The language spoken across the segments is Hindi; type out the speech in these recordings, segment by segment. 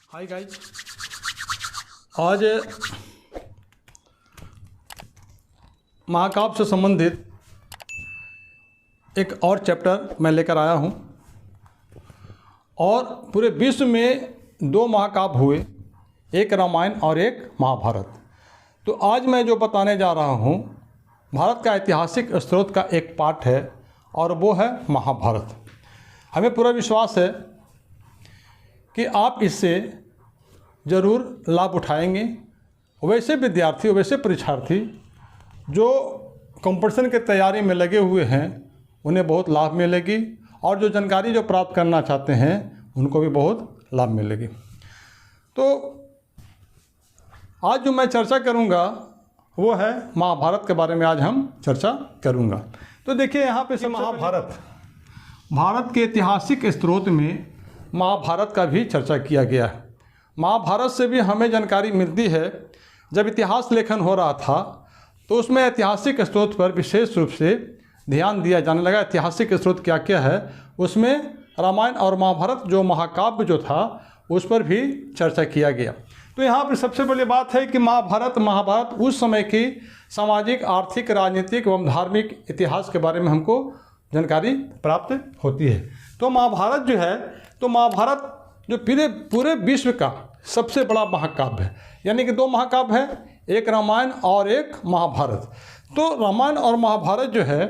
हाय गाइस, आज महाकाव्य से संबंधित एक और चैप्टर मैं लेकर आया हूँ। और पूरे विश्व में दो महाकाव्य हुए, एक रामायण और एक महाभारत। तो आज मैं जो बताने जा रहा हूँ भारत का ऐतिहासिक स्रोत का एक पाठ है और वो है महाभारत। हमें पूरा विश्वास है कि आप इससे ज़रूर लाभ उठाएंगे। वैसे विद्यार्थी, वैसे परीक्षार्थी जो कंपटीशन की तैयारी में लगे हुए हैं उन्हें बहुत लाभ मिलेगी, और जो जानकारी जो प्राप्त करना चाहते हैं उनको भी बहुत लाभ मिलेगी। तो आज जो मैं चर्चा करूंगा वो है महाभारत के बारे में आज हम चर्चा करूंगा। तो देखिए यहाँ पे से महाभारत, भारत के ऐतिहासिक स्रोत में महाभारत का भी चर्चा किया गया है। महाभारत से भी हमें जानकारी मिलती है। जब इतिहास लेखन हो रहा था तो उसमें ऐतिहासिक स्रोत पर विशेष रूप से ध्यान दिया जाने लगा। ऐतिहासिक स्रोत क्या क्या है, उसमें रामायण और महाभारत जो महाकाव्य जो था उस पर भी चर्चा किया गया। तो यहाँ पर सबसे पहले बात है कि महाभारत उस समय की सामाजिक, आर्थिक, राजनीतिक एवं धार्मिक इतिहास के बारे में हमको जानकारी प्राप्त होती है। तो महाभारत जो है, तो महाभारत जो पूरे विश्व का सबसे बड़ा महाकाव्य है। यानी कि दो महाकाव्य है, एक रामायण और एक महाभारत। तो रामायण और महाभारत जो है,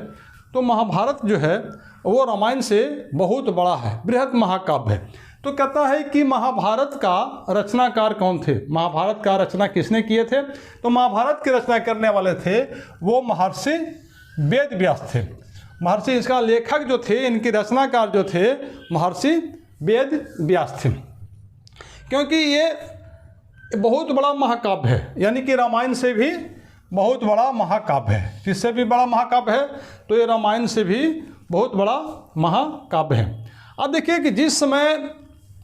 तो महाभारत जो है वो रामायण से बहुत बड़ा है, बृहद महाकाव्य है। तो कहता है कि महाभारत का रचनाकार कौन थे, महाभारत का रचना किसने किए थे। तो महाभारत की रचना करने वाले थे वो महर्षि वेद व्यास थे। महर्षि, इसका लेखक जो थे, इनके रचनाकार जो थे महर्षि वेद व्यास थे। क्योंकि ये बहुत बड़ा महाकाव्य है, यानी कि रामायण से भी बहुत बड़ा महाकाव्य है। किससे भी बड़ा महाकाव्य है, तो ये रामायण से भी बहुत बड़ा महाकाव्य है। अब देखिए कि जिस समय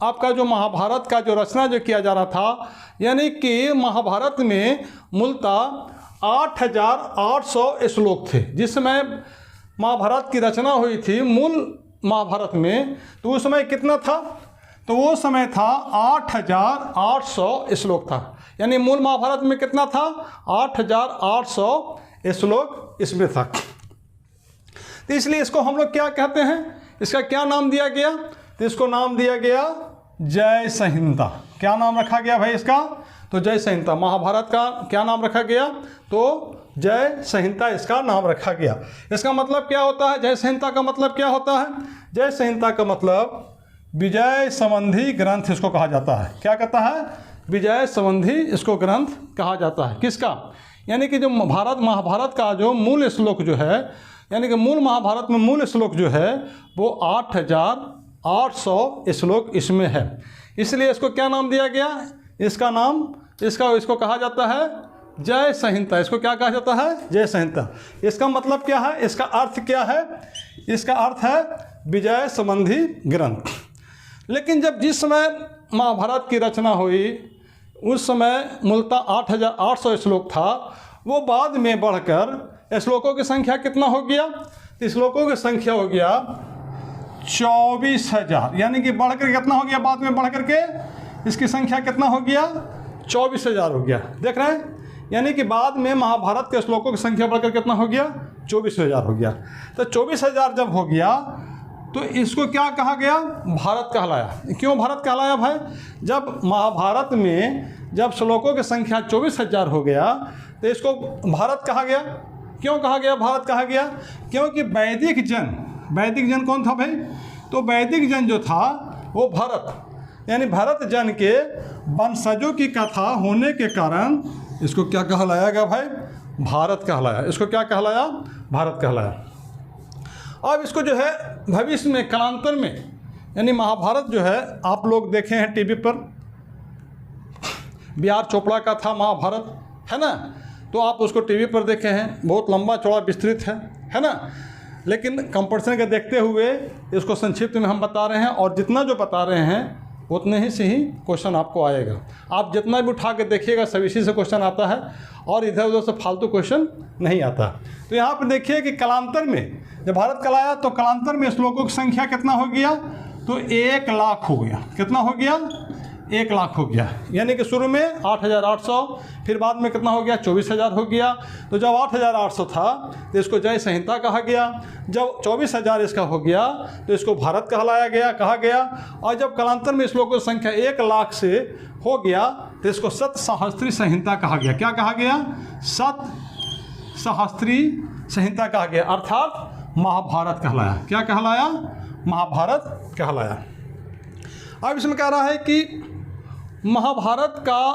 आपका जो महाभारत का जो रचना जो किया जा रहा था, यानी कि महाभारत में मूलतः 8800 श्लोक थे। जिस समय महाभारत की रचना हुई थी मूल महाभारत में, तो उस समय कितना था, तो वो समय था 8800 श्लोक था। यानी मूल महाभारत में कितना था, 8800 श्लोक इसमें था। तो इसलिए इसको हम लोग क्या कहते हैं, इसका क्या नाम दिया गया, तो इसको नाम दिया गया जय संहिता। क्या नाम रखा गया भाई इसका, तो जय संहिता। महाभारत का क्या नाम रखा गया, तो जय संहिता इसका नाम रखा गया। इसका मतलब क्या होता है, जय संहिता का मतलब क्या होता है, जय संहिता का मतलब विजय संबंधी ग्रंथ इसको कहा जाता है। क्या कहता है, विजय संबंधी इसको ग्रंथ कहा जाता है। किसका, यानी कि जो महाभारत का जो मूल श्लोक जो है, यानी कि मूल महाभारत में मूल श्लोक जो है वो 8800 श्लोक इसमें है। इसलिए इसको क्या नाम दिया गया, इसका नाम इसको कहा जाता है जय संहिता। इसको क्या कहा जाता है, जय संहिता। इसका मतलब क्या है, इसका अर्थ क्या है, इसका अर्थ है विजय संबंधी ग्रंथ। लेकिन जिस समय महाभारत की रचना हुई उस समय मूलतः 8800 श्लोक था। वो बाद में बढ़कर श्लोकों की संख्या कितना हो गया, तो श्लोकों की संख्या हो गया 24,000। यानी कि बढ़कर कितना हो गया, बाद में बढ़कर के इसकी संख्या कितना हो गया, 24,000 हो गया। देख रहे हैं, यानी कि बाद में महाभारत के श्लोकों की संख्या बढ़कर कितना हो गया, 24,000 हो गया। तो 24,000 जब हो गया तो इसको क्या कहा गया, भारत कहलाया। क्यों भारत कहलाया भाई, जब महाभारत में जब श्लोकों की संख्या 24,000 हो गया तो इसको भारत कहा गया। क्यों कहा गया भारत कहा गया, क्योंकि वैदिक जन कौन था भाई, तो वैदिक जन जो था वो भरत, यानी भरत जन के वंशजों की कथा होने के कारण इसको क्या कहलाया गया भाई, भारत कहलाया। इसको क्या कहलाया, भारत कहलाया। अब इसको जो है भविष्य में कालांतर में, यानी महाभारत जो है आप लोग देखे हैं टीवी पर, बी.आर. चोपड़ा का था महाभारत, है ना। तो आप उसको टीवी पर देखे हैं, बहुत लंबा चौड़ा विस्तृत है ना। लेकिन कंपटीशन के देखते हुए इसको संक्षिप्त में हम बता रहे हैं, और जितना जो बता रहे हैं उतने ही से ही क्वेश्चन आपको आएगा। आप जितना भी उठा के देखिएगा सब इसी से क्वेश्चन आता है, और इधर उधर से फालतू क्वेश्चन नहीं आता। तो यहाँ पर देखिए कि कालांतर में जब भारत कहलाया तो कालांतर में श्लोकों की संख्या कितना हो गया, तो 1 लाख हो गया। कितना हो गया, 1 लाख हो गया। यानी कि शुरू में 8,800, फिर बाद में कितना हो गया 24,000 हो गया। तो जब 8,800 था तो इसको जय संहिता कहा गया। जब 24,000 इसका हो गया तो इसको भारत कहा गया। और जब कालांतर में श्लोकों की संख्या 1 लाख से हो गया तो इसको सतसहस्त्री संहिता कहा गया। क्या कहा गया? सतसहस्त्री संहिता कहा गया, अर्थात महाभारत कहलाया। क्या कहलाया? महाभारत कहलाया। अब इसमें कह रहा है कि महाभारत का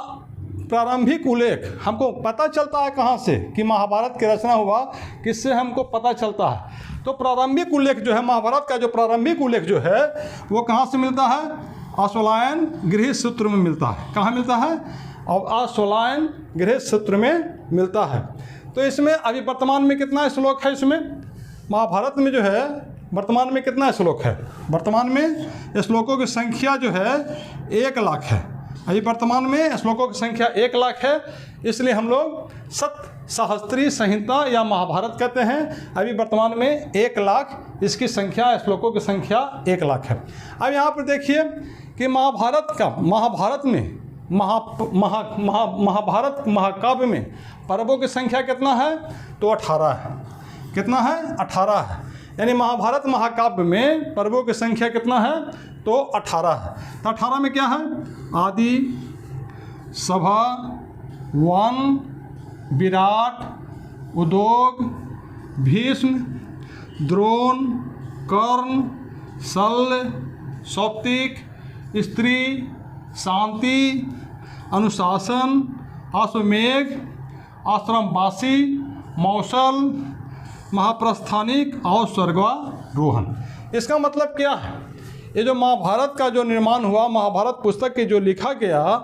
प्रारंभिक उल्लेख हमको पता चलता है कहाँ से कि महाभारत की रचना हुआ, किससे हमको पता चलता है? तो प्रारंभिक उल्लेख जो है, महाभारत का जो प्रारंभिक उल्लेख जो है वो कहाँ से मिलता है? आश्वलायन गृह सूत्र में मिलता है। कहाँ मिलता है? और आश्वलायन गृह सूत्र में मिलता है। तो इसमें अभी वर्तमान में कितना श्लोक है? इसमें महाभारत में जो है वर्तमान में कितना श्लोक है? वर्तमान में श्लोकों की संख्या जो है 1 लाख है। अभी वर्तमान में श्लोकों की संख्या 1 लाख है, इसलिए हम लोग सतसहस्त्री संहिता या महाभारत कहते हैं। अभी वर्तमान में 1 लाख इसकी संख्या, श्लोकों की संख्या 1 लाख है। अब यहाँ पर देखिए कि महाभारत में महाभारत महाकाव्य में पर्वों की संख्या कितना है? तो 18 है। कितना है? 18 है। यानी महाभारत महाकाव्य में पर्वों की संख्या कितना है? तो 18 है। तो 18 में क्या है? आदि, सभा, वन, विराट, उद्योग, भीष्म, द्रोण, कर्ण, शल्य, सौप्तिक, स्त्री, शांति, अनुशासन, अश्वमेघ, आश्रमवासी, मौसल, महाप्रस्थानिक और स्वर्गारोहण। इसका मतलब क्या है? ये जो महाभारत का जो निर्माण हुआ, महाभारत पुस्तक की जो लिखा गया,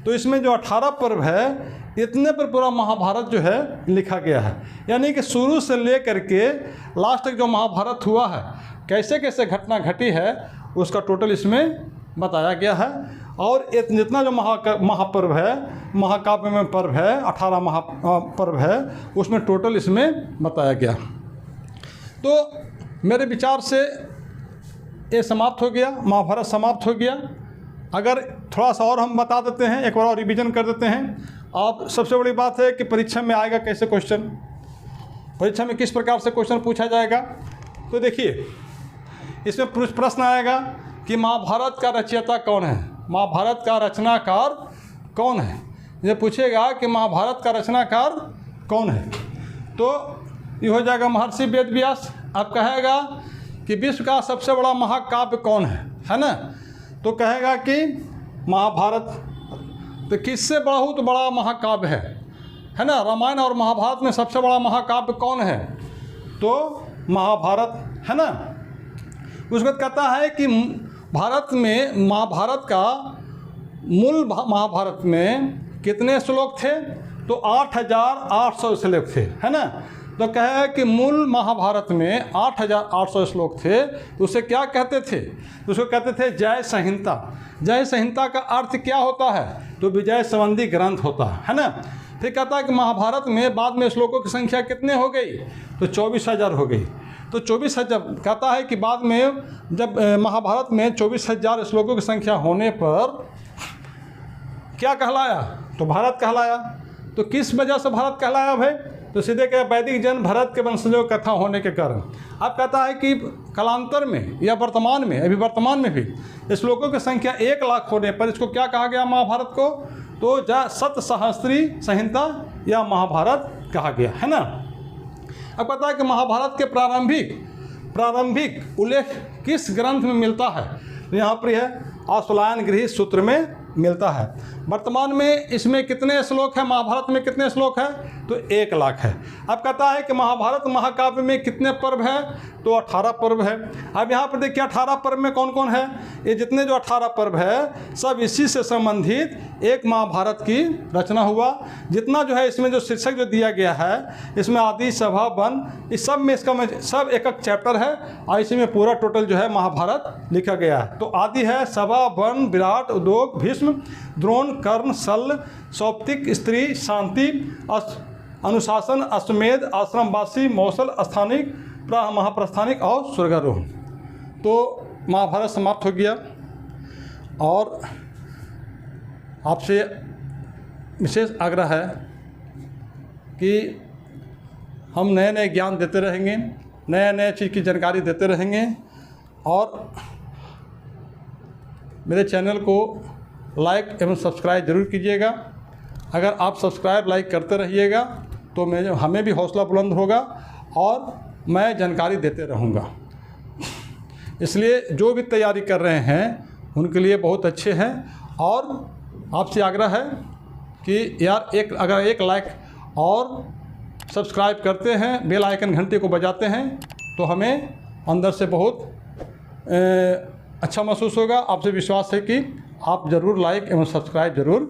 तो इसमें जो 18 पर्व है, इतने पर पूरा महाभारत जो है लिखा गया है। यानी कि शुरू से ले करके लास्ट तक जो महाभारत हुआ है, कैसे कैसे घटना घटी है, उसका टोटल इसमें बताया गया है। और जितना जो महापर्व है, महाकाव्य में पर्व है, 18 महापर्व है, उसमें टोटल इसमें बताया गया। तो मेरे विचार से ये समाप्त हो गया, महाभारत समाप्त हो गया। अगर थोड़ा सा और हम बता देते हैं, एक बार और रिवीजन कर देते हैं। अब सबसे बड़ी बात है कि परीक्षा में आएगा कैसे क्वेश्चन, परीक्षा में किस प्रकार से क्वेश्चन पूछा जाएगा। तो देखिए, इसमें प्रश्न आएगा कि महाभारत का रचयिता कौन है, महाभारत का रचनाकार कौन है। ये पूछेगा कि महाभारत का रचनाकार कौन है, तो ये हो जाएगा महर्षि वेद व्यास। अब कहेगा कि विश्व का सबसे बड़ा महाकाव्य कौन है ना? तो कहेगा कि महाभारत। तो किससे बहुत बड़ा महाकाव्य है ना? रामायण और महाभारत में सबसे बड़ा महाकाव्य कौन है? तो महाभारत है ना। उसके बाद कहता है कि भारत में महाभारत का मूल महाभारत में कितने श्लोक थे? तो 8,800 श्लोक थे, है ना। तो कहे कि मूल महाभारत में 8,800 श्लोक थे। तो उसे क्या कहते थे? तो उसको कहते थे जय संहिता। जय संहिता का अर्थ क्या होता है? तो विजय संबंधी ग्रंथ होता है ना। फिर कहता है कि महाभारत में बाद में श्लोकों की संख्या कितने हो गई? तो 24,000 हो गई। तो 24,000 कहता है कि बाद में जब महाभारत में 24,000 श्लोकों की संख्या होने पर क्या कहलाया? तो भारत कहलाया। तो किस वजह से भारत कहलाया भाई? तो सीधे कह वैदिक जन भरत के वंशजों की कथा होने के कारण। अब कहता है कि कालांतर में या वर्तमान में, अभी वर्तमान में भी श्लोकों की संख्या 1 लाख होने पर इसको क्या कहा गया महाभारत को? तो सतसहस्त्री संहिता या महाभारत कहा गया, है ना। अब पता है कि महाभारत के प्रारंभिक उल्लेख किस ग्रंथ में मिलता है? तो यहाँ पर है आश्वलायन गृह सूत्र में मिलता है। वर्तमान में इसमें कितने श्लोक हैं? महाभारत में कितने श्लोक हैं? तो 1 लाख है। अब कहता है कि महाभारत महाकाव्य में कितने पर्व है? तो 18 पर्व है। अब यहाँ पर देखिए 18 पर्व में कौन कौन है? ये जितने जो 18 पर्व है सब इसी से संबंधित एक महाभारत की रचना हुआ। जितना जो है इसमें जो शीर्षक जो दिया गया है, इसमें आदि, सभा, वन, इस सब में इसका सब एक एक चैप्टर है और इसी में पूरा टोटल जो है महाभारत लिखा गया है। तो आदि है सभा, वन, विराट, उद्योग, भीष्म, द्रोण, कर्ण, शल्य, सौप्तिक, स्त्री, शांति, अनुशासन, अश्वमेध, आश्रमवासी, मौसल, स्थानिक, महाप्रस्थानिक और स्वर्गारोहण। तो महाभारत समाप्त हो गया। और आपसे विशेष आग्रह है कि हम नए नए ज्ञान देते रहेंगे, नए नए चीज़ की जानकारी देते रहेंगे। और मेरे चैनल को लाइक एवं सब्सक्राइब ज़रूर कीजिएगा। अगर आप सब्सक्राइब लाइक करते रहिएगा तो हमें भी हौसला बुलंद होगा और मैं जानकारी देते रहूँगा। इसलिए जो भी तैयारी कर रहे हैं उनके लिए बहुत अच्छे हैं। और आपसे आग्रह है कि यार अगर एक लाइक और सब्सक्राइब करते हैं, बेल आइकन घंटे को बजाते हैं तो हमें अंदर से बहुत अच्छा महसूस होगा। आपसे विश्वास है कि आप ज़रूर लाइक एवं सब्सक्राइब ज़रूर